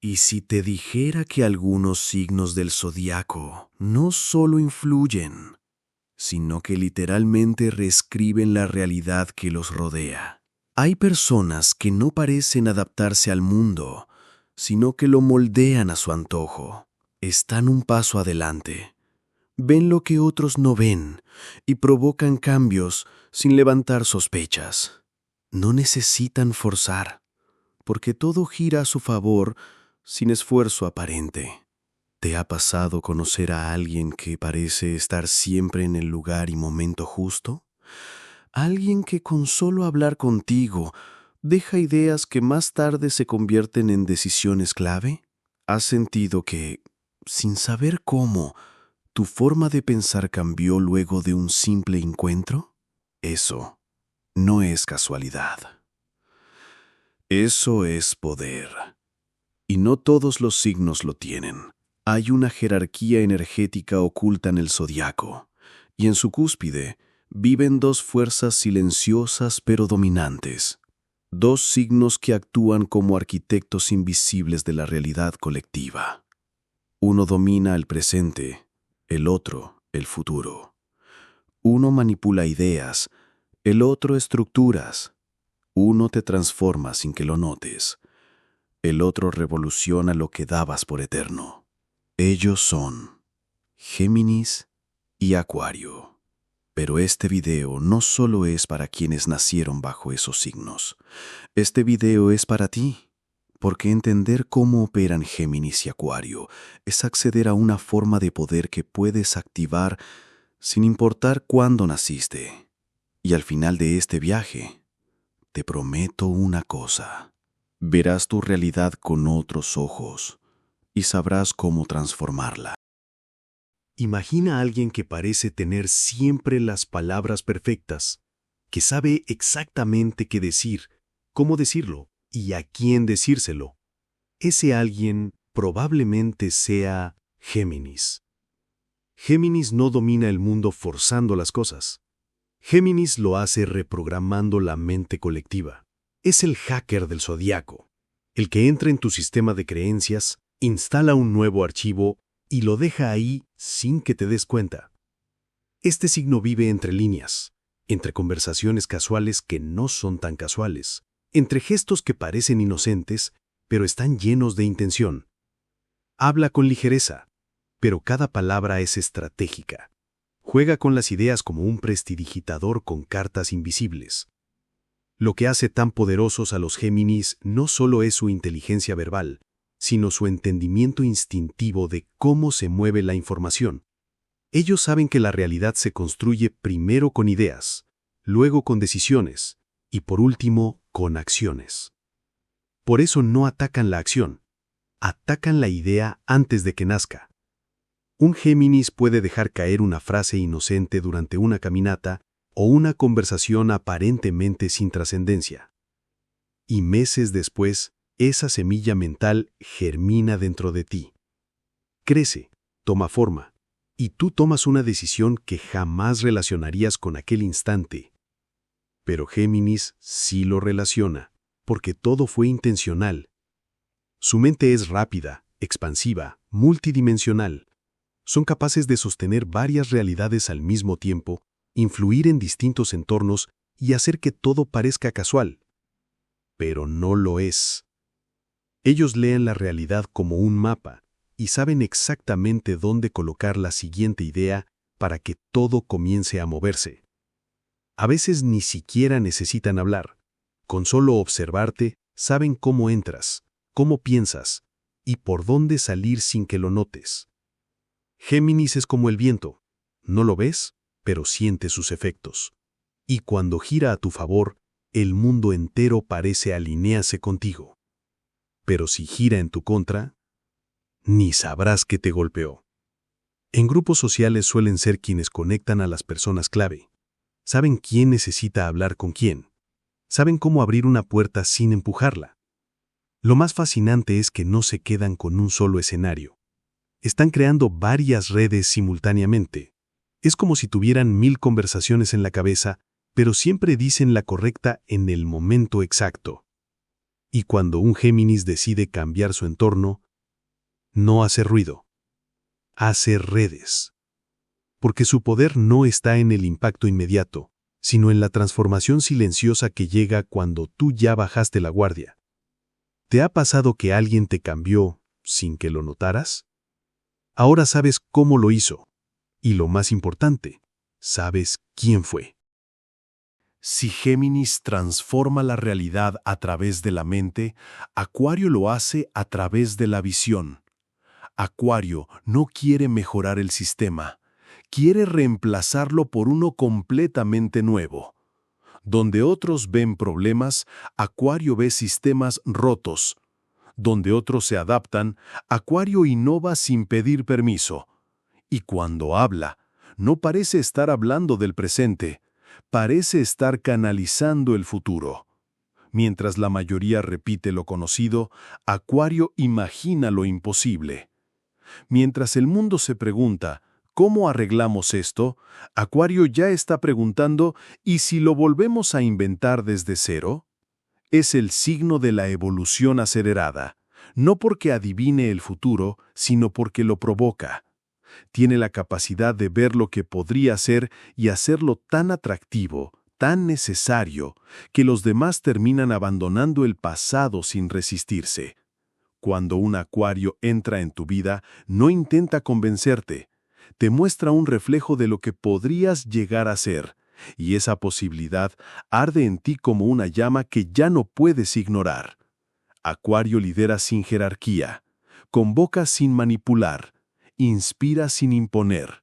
¿Y si te dijera que algunos signos del zodiaco no solo influyen, sino que literalmente reescriben la realidad que los rodea? Hay personas que no parecen adaptarse al mundo, sino que lo moldean a su antojo. Están un paso adelante, ven lo que otros no ven y provocan cambios sin levantar sospechas. No necesitan forzar, porque todo gira a su favor sin esfuerzo aparente. ¿Te ha pasado conocer a alguien que parece estar siempre en el lugar y momento justo? Alguien que con solo hablar contigo deja ideas que más tarde se convierten en decisiones clave. ¿Has sentido que, sin saber cómo, tu forma de pensar cambió luego de un simple encuentro? Eso no es casualidad. Eso es poder. Y no todos los signos lo tienen. Hay una jerarquía energética oculta en el zodiaco, y en su cúspide viven dos fuerzas silenciosas pero dominantes. Dos signos que actúan como arquitectos invisibles de la realidad colectiva. Uno domina el presente, el otro el futuro. Uno manipula ideas, el otro estructuras. Uno te transforma sin que lo notes. El otro revoluciona lo que dabas por eterno. Ellos son Géminis y Acuario. Pero este video no solo es para quienes nacieron bajo esos signos. Este video es para ti, porque entender cómo operan Géminis y Acuario es acceder a una forma de poder que puedes activar sin importar cuándo naciste. Y al final de este viaje, te prometo una cosa. Verás tu realidad con otros ojos y sabrás cómo transformarla. Imagina a alguien que parece tener siempre las palabras perfectas, que sabe exactamente qué decir, cómo decirlo y a quién decírselo. Ese alguien probablemente sea Géminis. Géminis no domina el mundo forzando las cosas. Géminis lo hace reprogramando la mente colectiva. Es el hacker del zodiaco, el que entra en tu sistema de creencias, instala un nuevo archivo y lo deja ahí sin que te des cuenta. Este signo vive entre líneas, entre conversaciones casuales que no son tan casuales, entre gestos que parecen inocentes, pero están llenos de intención. Habla con ligereza, pero cada palabra es estratégica. Juega con las ideas como un prestidigitador con cartas invisibles. Lo que hace tan poderosos a los Géminis no solo es su inteligencia verbal, sino su entendimiento instintivo de cómo se mueve la información. Ellos saben que la realidad se construye primero con ideas, luego con decisiones y por último con acciones. Por eso no atacan la acción, atacan la idea antes de que nazca. Un Géminis puede dejar caer una frase inocente durante una caminata o una conversación aparentemente sin trascendencia. Y meses después, esa semilla mental germina dentro de ti. Crece, toma forma, y tú tomas una decisión que jamás relacionarías con aquel instante. Pero Géminis sí lo relaciona, porque todo fue intencional. Su mente es rápida, expansiva, multidimensional. Son capaces de sostener varias realidades al mismo tiempo, influir en distintos entornos y hacer que todo parezca casual. Pero no lo es. Ellos leen la realidad como un mapa y saben exactamente dónde colocar la siguiente idea para que todo comience a moverse. A veces ni siquiera necesitan hablar. Con solo observarte, saben cómo entras, cómo piensas y por dónde salir sin que lo notes. Géminis es como el viento. No lo ves, pero sientes sus efectos. Y cuando gira a tu favor, el mundo entero parece alinearse contigo. Pero si gira en tu contra, ni sabrás que te golpeó. En grupos sociales suelen ser quienes conectan a las personas clave. Saben quién necesita hablar con quién. Saben cómo abrir una puerta sin empujarla. Lo más fascinante es que no se quedan con un solo escenario. Están creando varias redes simultáneamente. Es como si tuvieran 1000 conversaciones en la cabeza, pero siempre dicen la correcta en el momento exacto. Y cuando un Géminis decide cambiar su entorno, no hace ruido, hace redes. Porque su poder no está en el impacto inmediato, sino en la transformación silenciosa que llega cuando tú ya bajaste la guardia. ¿Te ha pasado que alguien te cambió sin que lo notaras? Ahora sabes cómo lo hizo. Y lo más importante, sabes quién fue. Si Géminis transforma la realidad a través de la mente, Acuario lo hace a través de la visión. Acuario no quiere mejorar el sistema, quiere reemplazarlo por uno completamente nuevo. Donde otros ven problemas, Acuario ve sistemas rotos. Donde otros se adaptan, Acuario innova sin pedir permiso. Y cuando habla, no parece estar hablando del presente, parece estar canalizando el futuro. Mientras la mayoría repite lo conocido, Acuario imagina lo imposible. Mientras el mundo se pregunta, ¿cómo arreglamos esto?, Acuario ya está preguntando, ¿y si lo volvemos a inventar desde cero? Es el signo de la evolución acelerada, no porque adivine el futuro, sino porque lo provoca. Tiene la capacidad de ver lo que podría ser y hacerlo tan atractivo, tan necesario, que los demás terminan abandonando el pasado sin resistirse. Cuando un Acuario entra en tu vida, no intenta convencerte. Te muestra un reflejo de lo que podrías llegar a ser, y esa posibilidad arde en ti como una llama que ya no puedes ignorar. Acuario lidera sin jerarquía, convoca sin manipular, inspira sin imponer.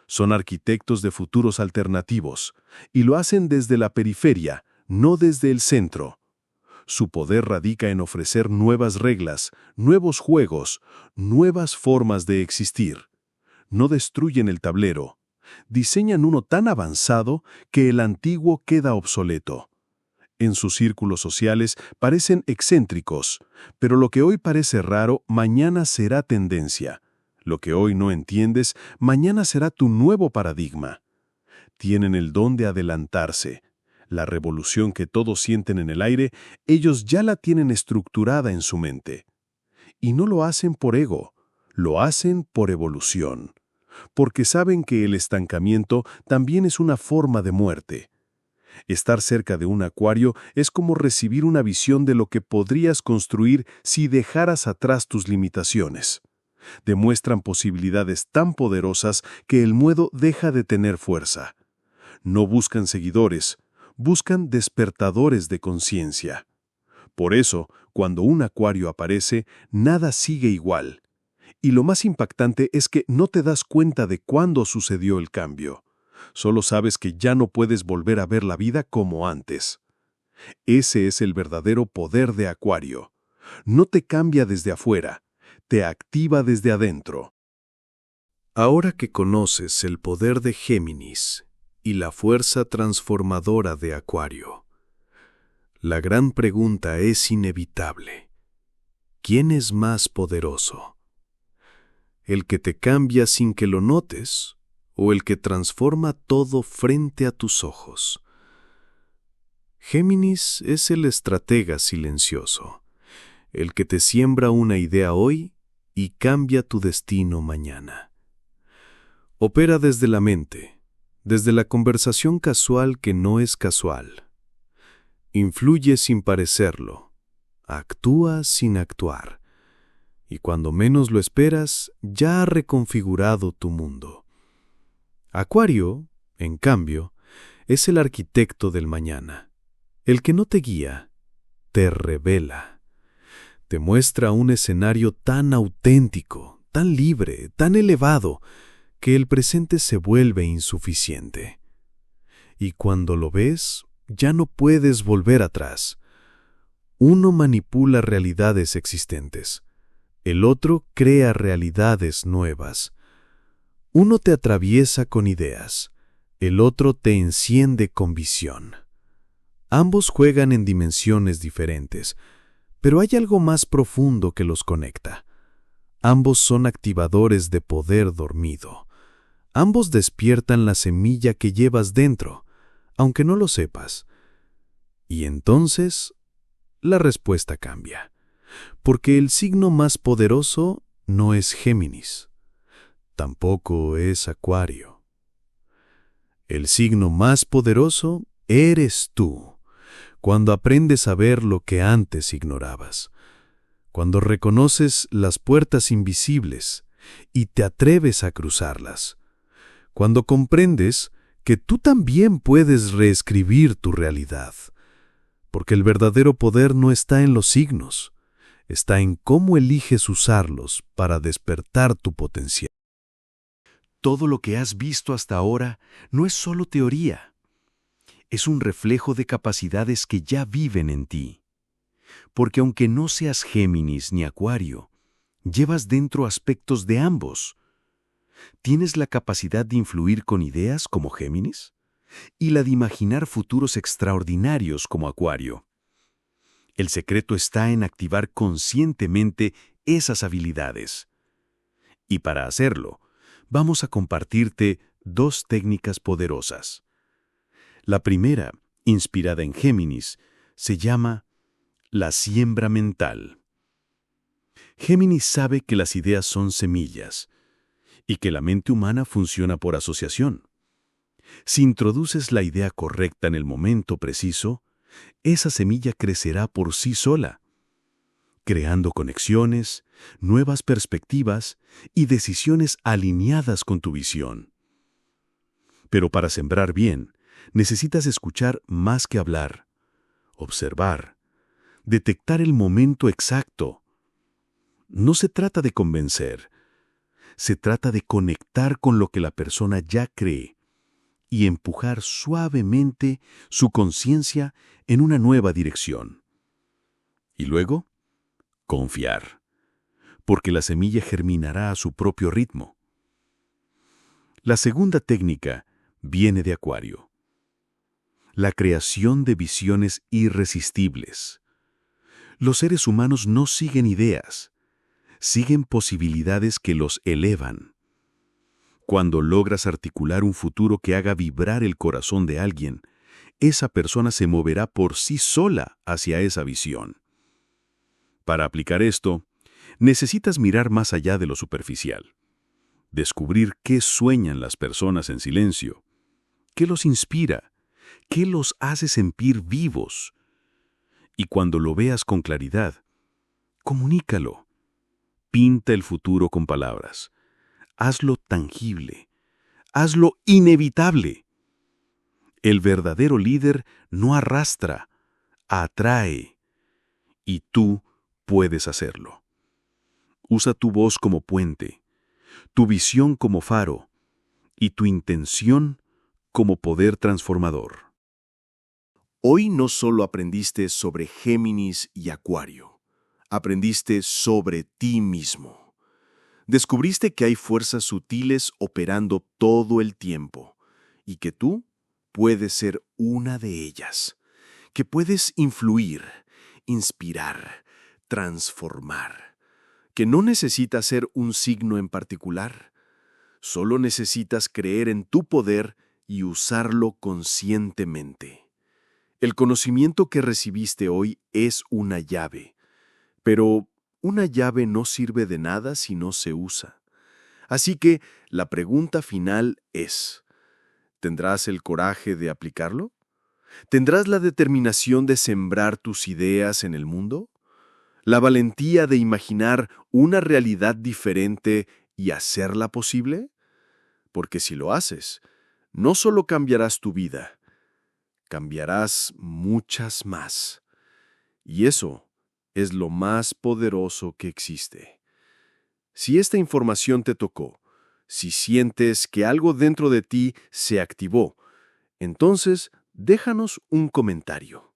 Son arquitectos de futuros alternativos, y lo hacen desde la periferia, no desde el centro. Su poder radica en ofrecer nuevas reglas, nuevos juegos, nuevas formas de existir. No destruyen el tablero. Diseñan uno tan avanzado que el antiguo queda obsoleto. En sus círculos sociales parecen excéntricos, pero lo que hoy parece raro, mañana será tendencia. Lo que hoy no entiendes, mañana será tu nuevo paradigma. Tienen el don de adelantarse. La revolución que todos sienten en el aire, ellos ya la tienen estructurada en su mente. Y no lo hacen por ego, lo hacen por evolución. Porque saben que el estancamiento también es una forma de muerte. Estar cerca de un Acuario es como recibir una visión de lo que podrías construir si dejaras atrás tus limitaciones. Demuestran posibilidades tan poderosas que el miedo deja de tener fuerza. No buscan seguidores, buscan despertadores de conciencia. Por eso, cuando un Acuario aparece, nada sigue igual. Y lo más impactante es que no te das cuenta de cuándo sucedió el cambio. Solo sabes que ya no puedes volver a ver la vida como antes. Ese es el verdadero poder de Acuario. No te cambia desde afuera, te activa desde adentro. Ahora que conoces el poder de Géminis y la fuerza transformadora de Acuario, la gran pregunta es inevitable. ¿Quién es más poderoso? ¿El que te cambia sin que lo notes o el que transforma todo frente a tus ojos? Géminis es el estratega silencioso, el que te siembra una idea hoy y cambia tu destino mañana. Opera desde la mente, desde la conversación casual que no es casual. Influye sin parecerlo, actúa sin actuar, y cuando menos lo esperas, ya ha reconfigurado tu mundo. Acuario, en cambio, es el arquitecto del mañana, el que no te guía, te revela. Te muestra un escenario tan auténtico, tan libre, tan elevado, que el presente se vuelve insuficiente. Y cuando lo ves, ya no puedes volver atrás. Uno manipula realidades existentes, el otro crea realidades nuevas. Uno te atraviesa con ideas, el otro te enciende con visión. Ambos juegan en dimensiones diferentes, pero hay algo más profundo que los conecta. Ambos son activadores de poder dormido. Ambos despiertan la semilla que llevas dentro, aunque no lo sepas. Y entonces, la respuesta cambia. Porque el signo más poderoso no es Géminis, tampoco es Acuario. El signo más poderoso eres tú, cuando aprendes a ver lo que antes ignorabas, cuando reconoces las puertas invisibles y te atreves a cruzarlas, cuando comprendes que tú también puedes reescribir tu realidad, porque el verdadero poder no está en los signos, está en cómo eliges usarlos para despertar tu potencial. Todo lo que has visto hasta ahora no es solo teoría, es un reflejo de capacidades que ya viven en ti. Porque aunque no seas Géminis ni Acuario, llevas dentro aspectos de ambos. Tienes la capacidad de influir con ideas como Géminis y la de imaginar futuros extraordinarios como Acuario. El secreto está en activar conscientemente esas habilidades. Y para hacerlo, vamos a compartirte 2 técnicas poderosas. La primera, inspirada en Géminis, se llama la siembra mental. Géminis sabe que las ideas son semillas y que la mente humana funciona por asociación. Si introduces la idea correcta en el momento preciso, esa semilla crecerá por sí sola, creando conexiones, nuevas perspectivas y decisiones alineadas con tu visión. Pero para sembrar bien, necesitas escuchar más que hablar, observar, detectar el momento exacto. No se trata de convencer, se trata de conectar con lo que la persona ya cree y empujar suavemente su conciencia en una nueva dirección. Y luego, confiar, porque la semilla germinará a su propio ritmo. La segunda técnica viene de Acuario. La creación de visiones irresistibles. Los seres humanos no siguen ideas, siguen posibilidades que los elevan. Cuando logras articular un futuro que haga vibrar el corazón de alguien, esa persona se moverá por sí sola hacia esa visión. Para aplicar esto, necesitas mirar más allá de lo superficial. Descubrir qué sueñan las personas en silencio, qué los inspira, qué los hace sentir vivos. Y cuando lo veas con claridad, comunícalo. Pinta el futuro con palabras. Hazlo tangible. Hazlo inevitable. El verdadero líder no arrastra, atrae. Y tú puedes hacerlo. Usa tu voz como puente, tu visión como faro y tu intención como poder transformador. Hoy no solo aprendiste sobre Géminis y Acuario, aprendiste sobre ti mismo. Descubriste que hay fuerzas sutiles operando todo el tiempo y que tú puedes ser una de ellas, que puedes influir, inspirar, transformar, que no necesitas ser un signo en particular, solo necesitas creer en tu poder y usarlo conscientemente. El conocimiento que recibiste hoy es una llave, pero una llave no sirve de nada si no se usa. Así que la pregunta final es, ¿tendrás el coraje de aplicarlo? ¿Tendrás la determinación de sembrar tus ideas en el mundo? ¿La valentía de imaginar una realidad diferente y hacerla posible? Porque si lo haces, no solo cambiarás tu vida, cambiarás muchas más. Y eso es lo más poderoso que existe. Si esta información te tocó, si sientes que algo dentro de ti se activó, entonces déjanos un comentario.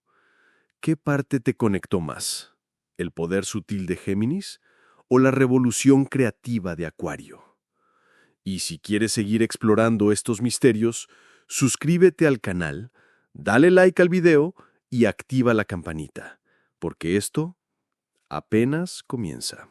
¿Qué parte te conectó más? ¿El poder sutil de Géminis o la revolución creativa de Acuario? Y si quieres seguir explorando estos misterios, suscríbete al canal, dale like al video y activa la campanita, porque esto apenas comienza.